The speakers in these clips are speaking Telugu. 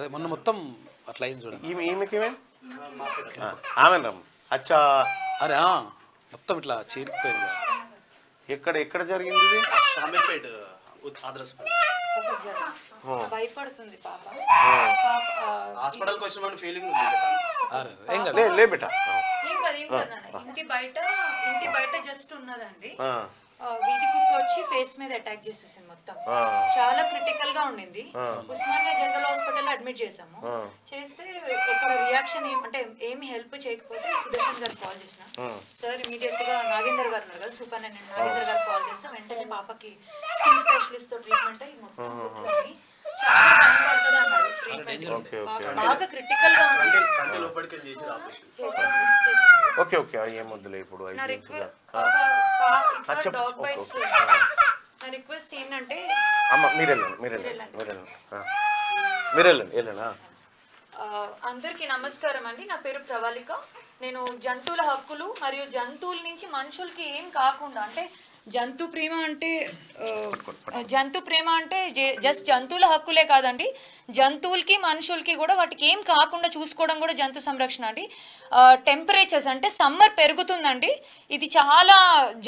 అదే మొన్న మొత్తం అట్లా అయింది చూడండి. ఈమెకి ఆమె అచ్చా. అరే మొత్తం ఇట్లా చీరిపోయింది. ఎక్కడ జరిగింది ఇది? షామీర్పేట్ భయపడుతుంది పాప. హాస్పిటల్కి వచ్చిన ఫీలింగ్ లే బేటా. ఇంటి బయట జస్ట్ ఉన్నదండి. వీధి కుక్క వచ్చి ఫేస్ మీద అటాక్ చేసేసింది మొత్తం. చాలా క్రిటికల్ గా ఉండింది. ఉస్మానియా జనరల్ హాస్పిటల్ అడ్మిట్ చేసాము. చేస్తే ఇక్కడ రియాక్షన్ అంటే ఏమి హెల్ప్ చేయకపోతే సుదర్శన్ గారు కాల్ చేసిన సార్ ఇమీడియట్ గా నాగేందర్ గారు ఉన్నారు కదా సూపరింటెండెంట్ నాగేందర్ గారు కాల్ చేస్తే వెంటనే పాపకి స్కిన్ స్పెషలిస్ట్ తో ట్రీట్మెంట్ అయ్యి మొత్తం చాలా టైం పడుతుంది అన్నారు. ట్రీట్మెంట్ బాగా క్రిటికల్ గా ఉంది. ఓకే ఓకే ఏమొద్దులే ఇప్పుడు. నా రిక్వెస్ట్ ఏంటంటే అమ్మ మీరు వెళ్ళండి. అందరికీ నమస్కారం అండి. నా పేరు ప్రవాళిక. నేను జంతువుల హక్కులు మరియు జంతువుల నుంచి మనుషులకి ఏం కాకుండా అంటే జంతు ప్రేమ అంటే జస్ట్ జంతువుల హక్కులే కాదండి, జంతువులకి మనుషులకి కూడా వాటికి ఏం కాకుండా చూసుకోవడం కూడా జంతు సంరక్షణ అండి. టెంపరేచర్స్ అంటే సమ్మర్ పెరుగుతుందండి, ఇది చాలా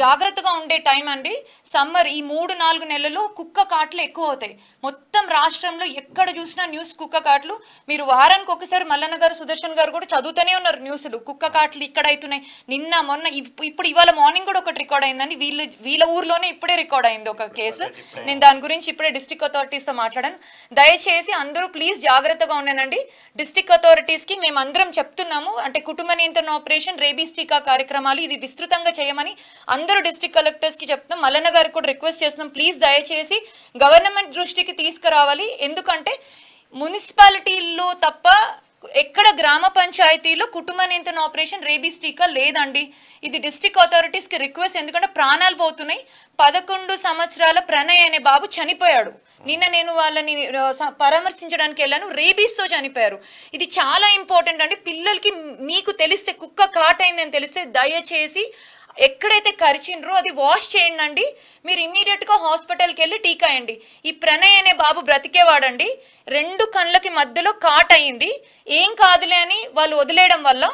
జాగ్రత్తగా ఉండే టైం అండి. సమ్మర్ ఈ 3-4 నెలలు కుక్క కాట్లు ఎక్కువ అవుతాయి. మొత్తం రాష్ట్రంలో ఎక్కడ చూసినా న్యూస్ కుక్క కాట్లు. మీరు వారానికి ఒకసారి మల్లన్న గారు సుదర్శన్ గారు కూడా చదువుతూనే ఉన్నారు న్యూస్లు. కుక్క కాట్లు ఇక్కడ అవుతున్నాయి. నిన్న మొన్న ఇప్పుడు ఇవాళ మార్నింగ్ కూడా ఒకటి రికార్డ్ అయిందండి. వీళ్ళ ఊర్లోనే ఇప్పుడే రికార్డ్ అయింది ఒక కేసు. నేను దాని గురించి ఇప్పుడే డిస్ట్రిక్ట్ అథారిటీస్తో మాట్లాడాను. దయచేసి అందరూ ప్లీజ్ జాగ్రత్తగా ఉండండి. డిస్ట్రిక్ట్ అథారిటీస్కి మేమందరం చెప్తున్నాము అంటే కుటుంబ నియంత్రణ ఆపరేషన్ రేబీస్ టీకా కార్యక్రమాలు ఇది విస్తృతంగా చేయమని అందరూ డిస్ట్రిక్ట్ కలెక్టర్స్కి చెప్తున్నాం. మల్లన్న గారికి కూడా రిక్వెస్ట్ చేస్తున్నాం ప్లీజ్ దయచేసి గవర్నమెంట్ దృష్టికి తీసుకురావాలి. ఎందుకంటే మున్సిపాలిటీల్లో తప్ప ఎక్కడ గ్రామ పంచాయతీలో కుటుంబ నియంత్రణ ఆపరేషన్ రేబీస్ టీకా లేదండి. ఇది డిస్ట్రిక్ట్ అథారిటీస్కి రిక్వెస్ట్. ఎందుకంటే ప్రాణాలు పోతున్నాయి. 11 సంవత్సరాల ప్రణయ్ అనే బాబు చనిపోయాడు. నిన్న నేను వాళ్ళని పరామర్శించడానికి వెళ్ళాను, రేబీస్తో చనిపోయారు. ఇది చాలా ఇంపార్టెంట్ అండి. పిల్లలకి మీకు తెలిస్తే కుక్క కాటైందని తెలిస్తే దయచేసి ఎక్కడైతే కరిచిండ్రో అది వాష్ చేయండి. మీరు ఇమీడియట్గా హాస్పిటల్కి వెళ్ళి టీకా వేయండి. ఈ ప్రణయ్ అనే బాబు బ్రతికేవాడండి. 2 కళ్ళకి మధ్యలో కాట్ అయింది. ఏం కాదులే అని వాళ్ళు వదిలేయడం వల్ల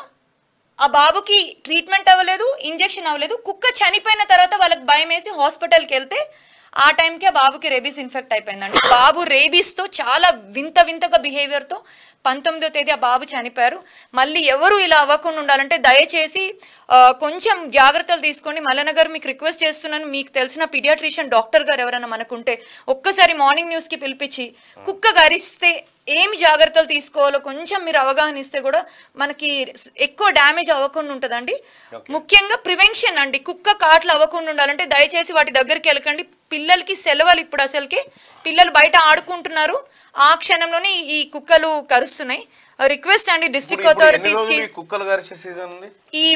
ఆ బాబుకి ట్రీట్మెంట్ అవ్వలేదు, ఇంజెక్షన్ అవ్వలేదు. కుక్క చనిపోయిన తర్వాత వాళ్ళకి భయం వేసి హాస్పిటల్కి వెళ్తే ఆ టైంకి ఆ బాబుకి రేబీస్ ఇన్ఫెక్ట్ అయిపోయిందండి. బాబు రేబీస్తో చాలా వింతగా బిహేవియర్తో 19వ తేదీ ఆ బాబు చనిపోయారు. మళ్ళీ ఎవరు ఇలా అవ్వకుండా ఉండాలంటే దయచేసి కొంచెం జాగ్రత్తలు తీసుకోండి. మల్లన్న గారు మీకు రిక్వెస్ట్ చేస్తున్నాను, మీకు తెలిసిన పీడియాట్రిషియన్ డాక్టర్ గారు ఎవరైనా మనకుంటే ఒక్కసారి మార్నింగ్ న్యూస్కి పిలిపించి కుక్క గరిస్తే ఏమి జాగ్రత్తలు తీసుకోవాలో కొంచెం మీరు అవగాహన ఇస్తే కూడా మనకి ఎక్కువ డ్యామేజ్ అవ్వకుండా ఉంటుందండి. ముఖ్యంగా ప్రివెన్షన్ అండి. కుక్క కాట్లు అవ్వకుండా ఉండాలంటే దయచేసి వాటి దగ్గరికి వెళ్ళకండి. పిల్లలకి సెలవులు ఇప్పుడు అసలుకి పిల్లలు బయట ఆడుకుంటున్నారు, ఆ క్షణంలోనే ఈ కుక్కలు కరుస్తున్నాయి. రిక్వెస్ట్ అండి డిస్ట్రిక్ట్ అథారిటీస్ కి. ఈ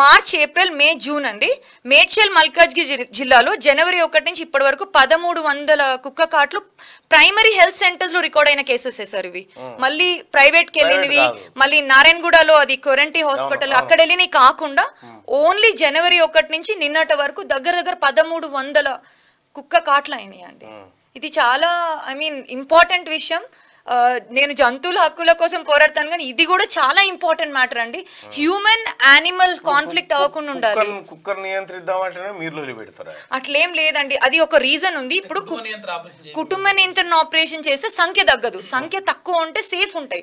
మార్చ్, ఏప్రిల్, మే, జూన్ అండి. మేడ్చల్ మల్కాజ్గిరి జిల్లాలో జనవరి 1 నుంచి ఇప్పటి వరకు 1300 కుక్క కాట్లు ప్రైమరీ హెల్త్ సెంటర్స్ లో రికార్డ్ అయిన కేసెస్ సార్ ఇవి. మళ్ళీ ప్రైవేట్ కి వెళ్ళినవి, మళ్ళీ నారాయణగూడలో అది కొరంటి హాస్పిటల్ అక్కడ వెళ్ళినవి కాకుండా ఓన్లీ జనవరి 1 నుంచి నిన్నటి వరకు దగ్గర 1300 కుక్క కాట్లు అయినాయి అండి. ఇది చాలా ఇంపార్టెంట్ విషయం. నేను జంతువుల హక్కుల కోసం పోరాడతాను కానీ ఇది కూడా చాలా ఇంపార్టెంట్ మ్యాటర్ అండి. హ్యూమన్ యానిమల్ కాన్ఫ్లిక్ట్ అవ్వకుండా ఉండాలి. అట్లేం లేదండి, అది ఒక రీజన్ ఉంది. ఇప్పుడు కుటుంబ నియంత్రణ ఆపరేషన్ చేస్తే సంఖ్య తగ్గదు, సంఖ్య తక్కువ ఉంటే సేఫ్ ఉంటాయి.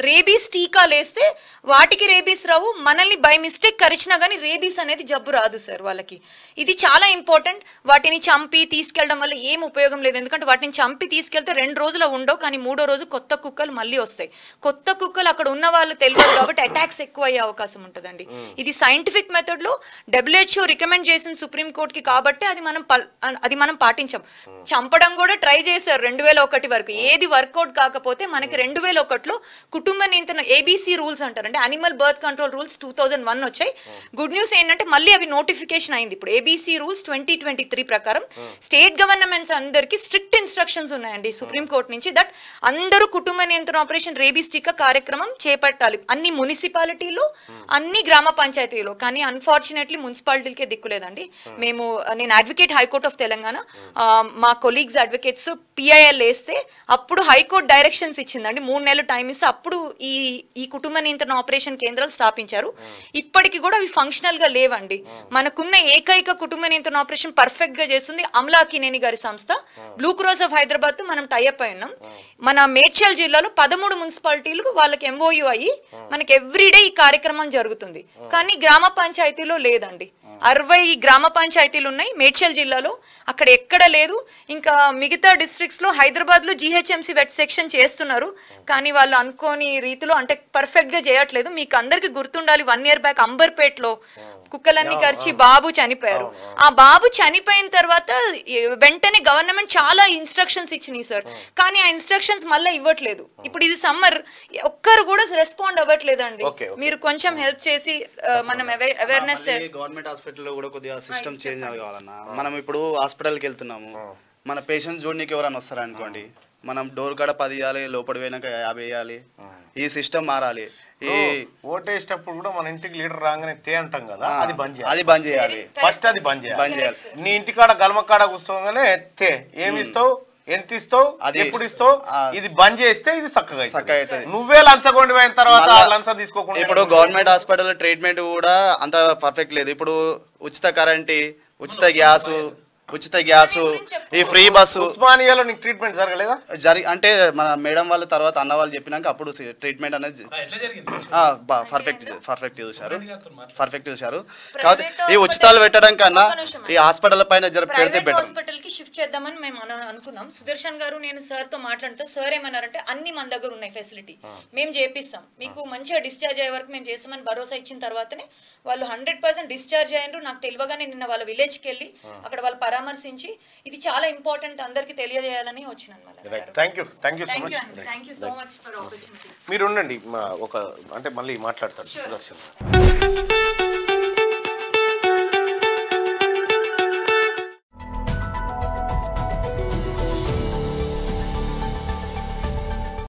రేబీస్ టీకాలు వేస్తే వాటికి రేబీస్ రావు, మనల్ని బై మిస్టేక్ కరిచినా కానీ రేబీస్ అనేది జబ్బు రాదు సార్ వాళ్ళకి. ఇది చాలా ఇంపార్టెంట్. వాటిని చంపి తీసుకెళ్ళడం వల్ల ఏం ఉపయోగం లేదు. ఎందుకంటే వాటిని చంపి తీసుకెళ్తే 2 రోజులు ఉండవు, కానీ 3వ రోజు కొత్త కుక్కలు మళ్ళీ వస్తాయి. కొత్త కుక్కలు అక్కడ ఉన్న వాళ్ళు తెలియదు కాబట్టి అటాక్స్ ఎక్కువ అయ్యే అవకాశం ఉంటుందండి. ఇది సైంటిఫిక్ మెథడ్ లో WHO రికమెండ్ చేసిన సుప్రీం కోర్టుకి కాబట్టి అది మనం పాటించాం. చంపడం కూడా ట్రై చేశారు 2001 వరకు, ఏది వర్కౌట్ కాకపోతే మనకి 2001లో కుటుంబ నియంత్రణ ABC రూల్స్ అంటారు, అంటే అనిమల్ బర్త్ కంట్రోల్ రూల్స్ 2001 వచ్చాయి. గుడ్ న్యూస్ ఏంటంటే మళ్ళీ అవి నోటిఫికేషన్ అయింది. ఇప్పుడు ABC రూల్స్ 2023 ప్రకారం స్టేట్ గవర్నమెంట్స్ అందరికి స్ట్రిక్ట్ ఇన్స్ట్రక్షన్స్ ఉన్నాయండి సుప్రీం కోర్టు నుంచి, దట్ అందరూ అందరూ కుటుంబ నియంత్రణ ఆపరేషన్ రేబీస్ టీకా కార్యక్రమం చేపట్టాలి అన్ని మున్సిపాలిటీలో అన్ని గ్రామ పంచాయతీలో. కానీ అన్ఫార్చునేట్లీ మున్సిపాలిటీలకే దిక్కులేదండి. నేను అడ్వకేట్ హైకోర్ట్ ఆఫ్ తెలంగాణ, మా కొలీగ్స్ అడ్వకేట్స్ పిఐఎల్ వేస్తే అప్పుడు హైకోర్టు డైరెక్షన్స్ ఇచ్చిందండి. 3 నెలలు టైం ఇస్తే అప్పుడు ఈ కుటుంబ నియంత్రణ ఆపరేషన్ కేంద్రాలు స్థాపించారు. ఇప్పటికి కూడా అవి ఫంక్షనల్ గా లేవండి. మనకున్న ఏకైక కుటుంబ నియంత్రణ ఆపరేషన్ పర్ఫెక్ట్ గా చేస్తుంది అమలా అక్కినేని గారి సంస్థ. బ్లూ క్రాస్ ఆఫ్ హైదరాబాద్ తో మనం టైఅప్ అయి ఉన్నాం. మన మేడ్చల్ జిల్లాలో 13 మున్సిపాలిటీలు వాళ్ళకి ఎంఓయూ అయ్యి మనకి ఎవ్రీడే ఈ కార్యక్రమం జరుగుతుంది. కానీ గ్రామ పంచాయతీలో లేదండి. 60 గ్రామ పంచాయతీలు ఉన్నాయి మేడ్చల్ జిల్లాలో, అక్కడ ఎక్కడ లేదు. ఇంకా మిగతా డిస్ట్రిక్ట్స్ లో హైదరాబాద్ లో GHMC వెట్ సెక్షన్ చేస్తున్నారు, కానీ వాళ్ళు అనుకోని రీతిలో అంటే పర్ఫెక్ట్ గా చేయట్లేదు. మీకు అందరికి గుర్తుండాలి, 1 year బ్యాక్ అంబర్పేటలో కుక్కలన్నీ కరిచి బాబు చనిపోయారు. ఆ బాబు చనిపోయిన తర్వాత వెంటనే గవర్నమెంట్ చాలా ఇన్స్ట్రక్షన్స్ ఇచ్చినాయి సార్, కానీ ఆ ఇన్స్ట్రక్షన్స్ మళ్ళీ ఇవ్వట్లేదు. ఇప్పుడు ఇది సమ్మర్, ఒక్కరు కూడా రెస్పాండ్ అవ్వట్లేదండి. మీరు కొంచెం హెల్ప్ చేసి మనం అవేర్నెస్. గవర్నమెంట్ హాస్పిటల్లో కూడా కొద్దిగా సిస్టమ్ చేంజ్ కావాలన్నా. మనం ఇప్పుడు హాస్పిటల్కి వెళ్తున్నాము, మన పేషెంట్స్ చూడడానికి ఎవరైనా వస్తారు అనుకోండి, మనం డోర్ కాడ 10 ఇవ్వాలి, లోపల పోయినాక 50 వేయాలి. ఈ సిస్టమ్ మారాలి. ఈ ఓటేసేటప్పుడు కూడా మన ఇంటికి లీడర్ రాగానే తే అంటాం కదా, అది బంద్ చేయాలి. ఫస్ట్ అది బంద్ చేయాలి. నీ ఇంటికాడ గల్మకాడ కూర్చోగానే తే ఏమి ఇస్తావు, ఎంత ఇస్తావు, ఎప్పుడు ఇస్తావు, ఇది బంద్ చేస్తే ఇది చక్కగా అవుతుంది. నువ్వే లంచగొండి పోయిన తర్వాత లంచం తీసుకోకుండా. ఇప్పుడు గవర్నమెంట్ హాస్పిటల్ ట్రీట్మెంట్ కూడా అంత పర్ఫెక్ట్ లేదు. ఇప్పుడు ఉచిత కరెంట్, ఉచిత గ్యాసు, ఈ ఫ్రీ బస్సు. ఉస్మానియాలో నీకు ట్రీట్మెంట్ జరగలేదా? అంటే మన మేడం వాళ్ళు తర్వాత అన్న వాళ్ళు చెప్పినాక అప్పుడు ట్రీట్మెంట్ అనేది పర్ఫెక్ట్ చూశారు. కాబట్టి ఈ ఉచితాలు పెట్టడం కన్నా ఈ హాస్పిటల్ పైన పెడితే బెటర్. హాస్పిటల్ కి షిఫ్ట్ చేద్దామని మేము అనుకున్నాం. సుదర్శన్ గారు నేను సార్ తో మాట్లాడితే సార్ ఏమన్నారంటే అన్ని మన దగ్గర ఉన్నాయి ఫెసిలిటీ, మేము చేపిస్తాం, మీకు మంచిగా డిశ్చార్జ్ అయ్యే వరకు మేము చేస్తామని భరోసా ఇచ్చిన తర్వాతనే వాళ్ళు 100% డిశ్చార్జ్ అయ్యారు. నాకు తెలియగానే నిన్న వాళ్ళ విలేజ్కి వెళ్ళి అక్కడ వాళ్ళు పరామర్శించి ఇది చాలా ఇంపార్టెంట్ అందరికి తెలియజేయాలని వచ్చినాను. మీరు ఉండండి, అంటే మళ్ళీ మాట్లాడతారు సుదర్శన్.